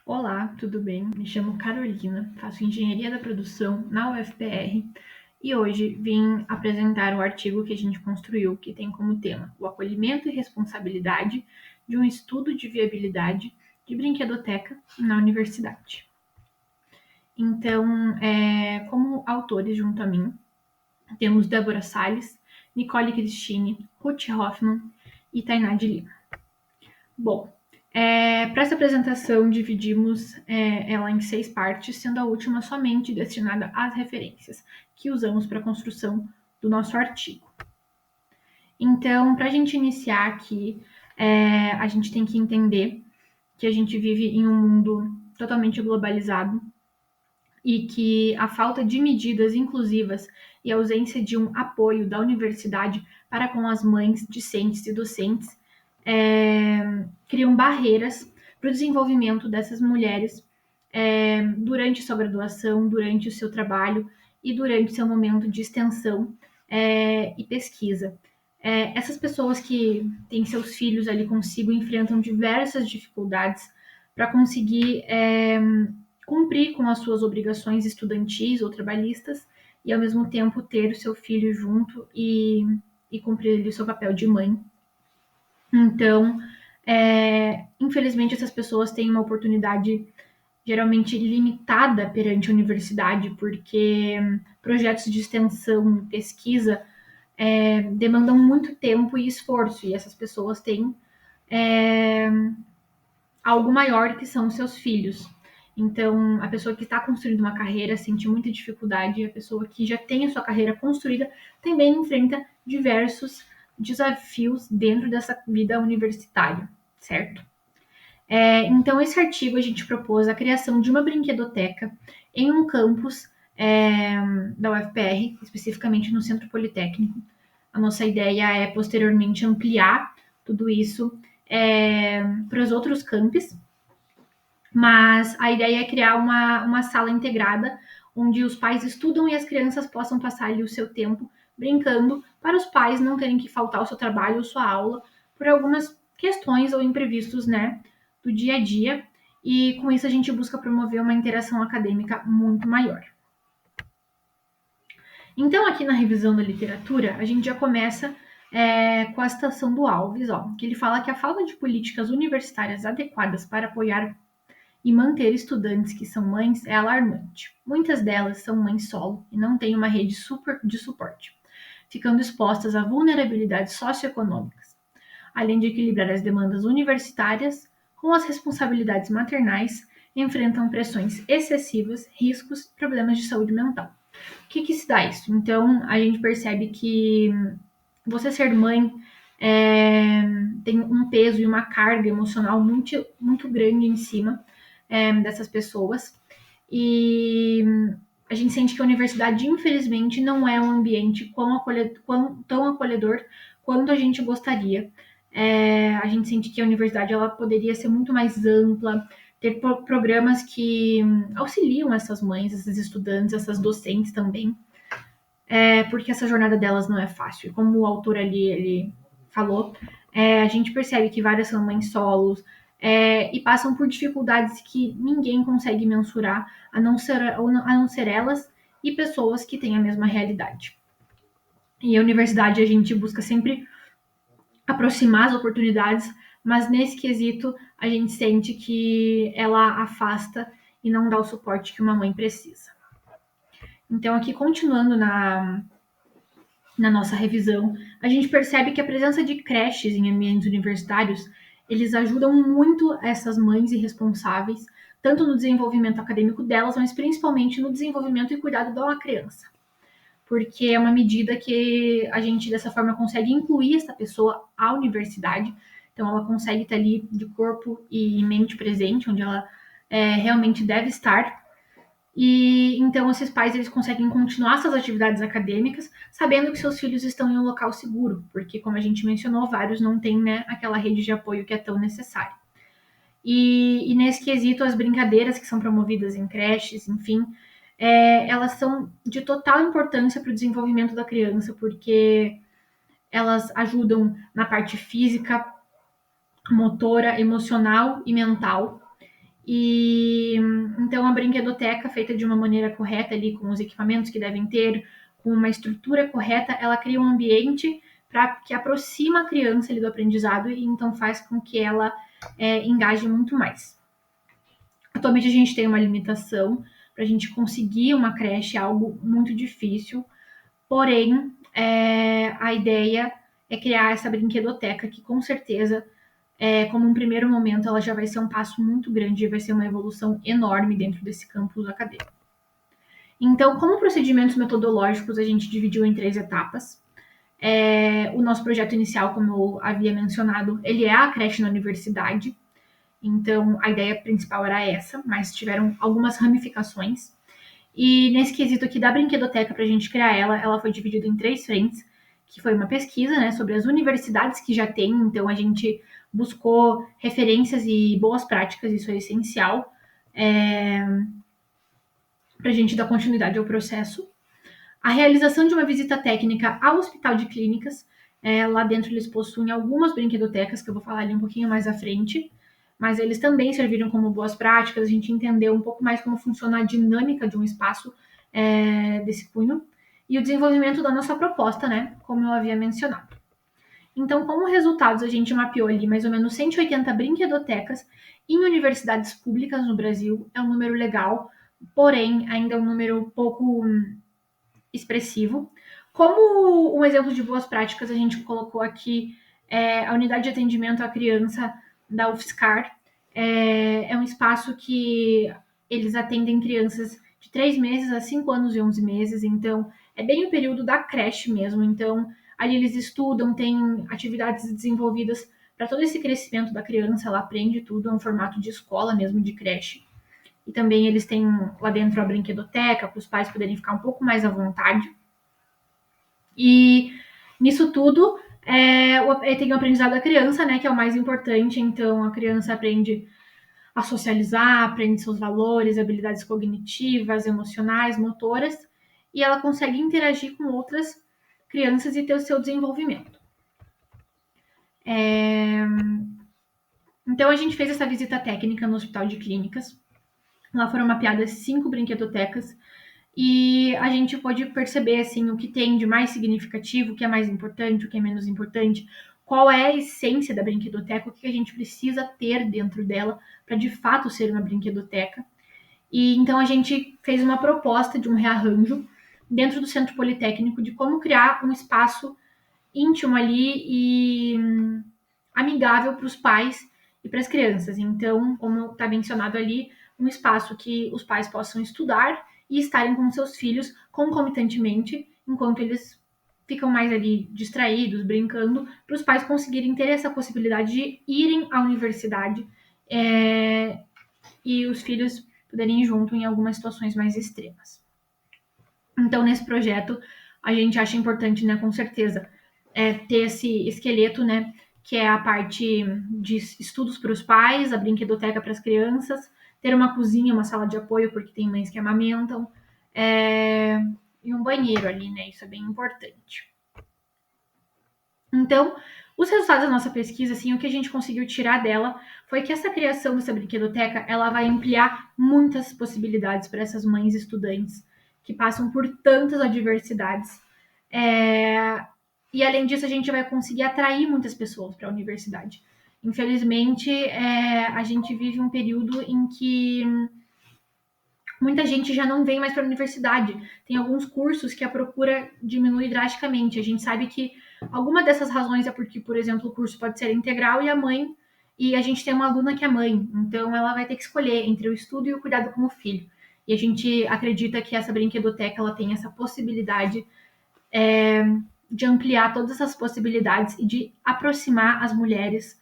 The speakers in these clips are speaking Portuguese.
Olá, tudo bem? Me chamo Carolina, faço engenharia da produção na UFPR e hoje vim apresentar o artigo que a gente construiu, que tem como tema o acolhimento e responsabilidade de um estudo de viabilidade de brinquedoteca na universidade. Então, como autores junto a mim, temos Débora Salles, Nicole Cristine, Ruth Hoffman e Tainá de Lima. Bom, para essa apresentação, dividimos ela em 6 partes, sendo a última somente destinada às referências que usamos para a construção do nosso artigo. Então, para a gente iniciar aqui, a gente tem que entender que a gente vive em um mundo totalmente globalizado e que a falta de medidas inclusivas e a ausência de um apoio da universidade para com as mães, discentes e docentes criam barreiras para o desenvolvimento dessas mulheres durante sua graduação, durante o seu trabalho e durante seu momento de extensão e pesquisa. Essas pessoas que têm seus filhos ali consigo enfrentam diversas dificuldades para conseguir cumprir com as suas obrigações estudantis ou trabalhistas e, ao mesmo tempo, ter o seu filho junto e cumprir ali o seu papel de mãe. Então, infelizmente, essas pessoas têm uma oportunidade geralmente limitada perante a universidade, porque projetos de extensão, pesquisa, demandam muito tempo e esforço, e essas pessoas têm algo maior que são os seus filhos. Então, a pessoa que está construindo uma carreira sente muita dificuldade, e a pessoa que já tem a sua carreira construída também enfrenta diversos desafios dentro dessa vida universitária, certo? Então, esse artigo a gente propôs a criação de uma brinquedoteca em um campus da UFPR, especificamente no Centro Politécnico. A nossa ideia é, posteriormente, ampliar tudo isso para os outros campos, mas a ideia é criar uma sala integrada onde os pais estudam e as crianças possam passar ali o seu tempo brincando, para os pais não terem que faltar ao seu trabalho ou sua aula por algumas questões ou imprevistos, né, do dia a dia. E com isso a gente busca promover uma interação acadêmica muito maior. Então, aqui na revisão da literatura, a gente já começa com a citação do Alves, que ele fala que a falta de políticas universitárias adequadas para apoiar e manter estudantes que são mães é alarmante. Muitas delas são mães solo e não têm uma rede de suporte, ficando expostas a vulnerabilidades socioeconômicas, além de equilibrar as demandas universitárias com as responsabilidades maternais, enfrentam pressões excessivas, riscos e problemas de saúde mental. O que se dá isso? Então, a gente percebe que você ser mãe tem um peso e uma carga emocional muito, muito grande em cima dessas pessoas. E a gente sente que a universidade, infelizmente, não é um ambiente tão acolhedor quanto a gente gostaria. A gente sente que a universidade ela poderia ser muito mais ampla, ter programas que auxiliam essas mães, essas estudantes, essas docentes também, porque essa jornada delas não é fácil. E como o autor ali ele falou, a gente percebe que várias são mães solos e passam por dificuldades que ninguém consegue mensurar, a não ser elas e pessoas que têm a mesma realidade. E a universidade a gente busca sempre aproximar as oportunidades, mas nesse quesito a gente sente que ela afasta e não dá o suporte que uma mãe precisa. Então, aqui continuando na nossa revisão, a gente percebe que a presença de creches em ambientes universitários, eles ajudam muito essas mães irresponsáveis, tanto no desenvolvimento acadêmico delas, mas principalmente no desenvolvimento e cuidado da criança. Porque é uma medida que a gente, dessa forma, consegue incluir essa pessoa à universidade. Então, ela consegue estar ali de corpo e mente presente, onde ela realmente deve estar. E então esses pais eles conseguem continuar suas atividades acadêmicas, sabendo que seus filhos estão em um local seguro, porque como a gente mencionou, vários não têm, né, aquela rede de apoio que é tão necessária. E nesse quesito, as brincadeiras que são promovidas em creches, enfim, elas são de total importância para o desenvolvimento da criança, porque elas ajudam na parte física, motora, emocional e mental. E então a brinquedoteca, feita de uma maneira correta ali, com os equipamentos que devem ter, com uma estrutura correta, ela cria um ambiente que aproxima a criança ali do aprendizado e então faz com que ela engaje muito mais. Atualmente a gente tem uma limitação para a gente conseguir uma creche, é algo muito difícil, porém a ideia é criar essa brinquedoteca que com certeza como um primeiro momento, ela já vai ser um passo muito grande, vai ser uma evolução enorme dentro desse campus acadêmico. Então, como procedimentos metodológicos, a gente dividiu em 3 etapas. O nosso projeto inicial, como eu havia mencionado, ele é a creche na universidade. Então, a ideia principal era essa, mas tiveram algumas ramificações. E nesse quesito aqui da brinquedoteca, para a gente criar ela foi dividida em 3 frentes, que foi uma pesquisa, né, sobre as universidades que já tem. Então, a gente buscou referências e boas práticas, isso é essencial para a gente dar continuidade ao processo. A realização de uma visita técnica ao Hospital de Clínicas. Lá dentro eles possuem algumas brinquedotecas, que eu vou falar ali um pouquinho mais à frente, mas eles também serviram como boas práticas, a gente entendeu um pouco mais como funciona a dinâmica de um espaço desse cunho, e o desenvolvimento da nossa proposta, né, como eu havia mencionado. Então, como resultados, a gente mapeou ali mais ou menos 180 brinquedotecas em universidades públicas no Brasil. É um número legal, porém, ainda é um número pouco expressivo. Como um exemplo de boas práticas, a gente colocou aqui a unidade de atendimento à criança da UFSCar. É um espaço que eles atendem crianças de 3 meses a 5 anos e 11 meses, então é bem o período da creche mesmo. Então, ali eles estudam, tem atividades desenvolvidas para todo esse crescimento da criança, ela aprende tudo, é um formato de escola mesmo, de creche. E também eles têm lá dentro a brinquedoteca, para os pais poderem ficar um pouco mais à vontade. E nisso tudo, tem o aprendizado da criança, né, que é o mais importante. Então, a criança aprende a socializar, aprende seus valores, habilidades cognitivas, emocionais, motoras, e ela consegue interagir com outras crianças e ter o seu desenvolvimento. Então, a gente fez essa visita técnica no Hospital de Clínicas. Lá foram mapeadas 5 brinquedotecas e a gente pode perceber assim o que tem de mais significativo, o que é mais importante, o que é menos importante, qual é a essência da brinquedoteca, o que a gente precisa ter dentro dela para de fato ser uma brinquedoteca. E então a gente fez uma proposta de um rearranjo dentro do Centro Politécnico de como criar um espaço íntimo ali e amigável para os pais e para as crianças. Então, como está mencionado ali, um espaço que os pais possam estudar e estarem com seus filhos concomitantemente, enquanto eles ficam mais ali distraídos, brincando, para os pais conseguirem ter essa possibilidade de irem à universidade e os filhos poderem ir junto em algumas situações mais extremas. Então, nesse projeto, a gente acha importante, né, com certeza, ter esse esqueleto, né, que é a parte de estudos para os pais, a brinquedoteca para as crianças, ter uma cozinha, uma sala de apoio, porque tem mães que amamentam, e um banheiro ali, né? Isso é bem importante. Então, os resultados da nossa pesquisa, assim, o que a gente conseguiu tirar dela foi que essa criação dessa brinquedoteca, ela vai ampliar muitas possibilidades para essas mães estudantes que passam por tantas adversidades. E além disso, a gente vai conseguir atrair muitas pessoas para a universidade. Infelizmente, a gente vive um período em que muita gente já não vem mais para a universidade. Tem alguns cursos que a procura diminui drasticamente. A gente sabe que alguma dessas razões é porque, por exemplo, o curso pode ser integral e a gente tem uma aluna que é mãe, então ela vai ter que escolher entre o estudo e o cuidado com o filho. E a gente acredita que essa brinquedoteca ela tem essa possibilidade de ampliar todas essas possibilidades e de aproximar as mulheres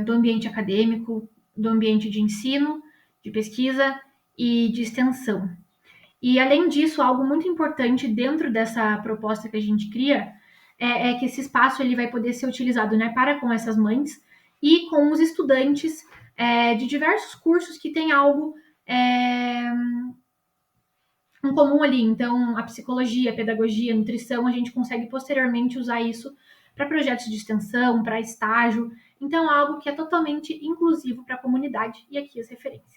do ambiente acadêmico, do ambiente de ensino, de pesquisa e de extensão. E além disso, algo muito importante dentro dessa proposta que a gente cria é que esse espaço ele vai poder ser utilizado, né, para com essas mães e com os estudantes de diversos cursos que têm algo em comum ali. Então, a psicologia, a pedagogia, a nutrição, a gente consegue posteriormente usar isso para projetos de extensão, para estágio. Então, algo que é totalmente inclusivo para a comunidade, e aqui as referências.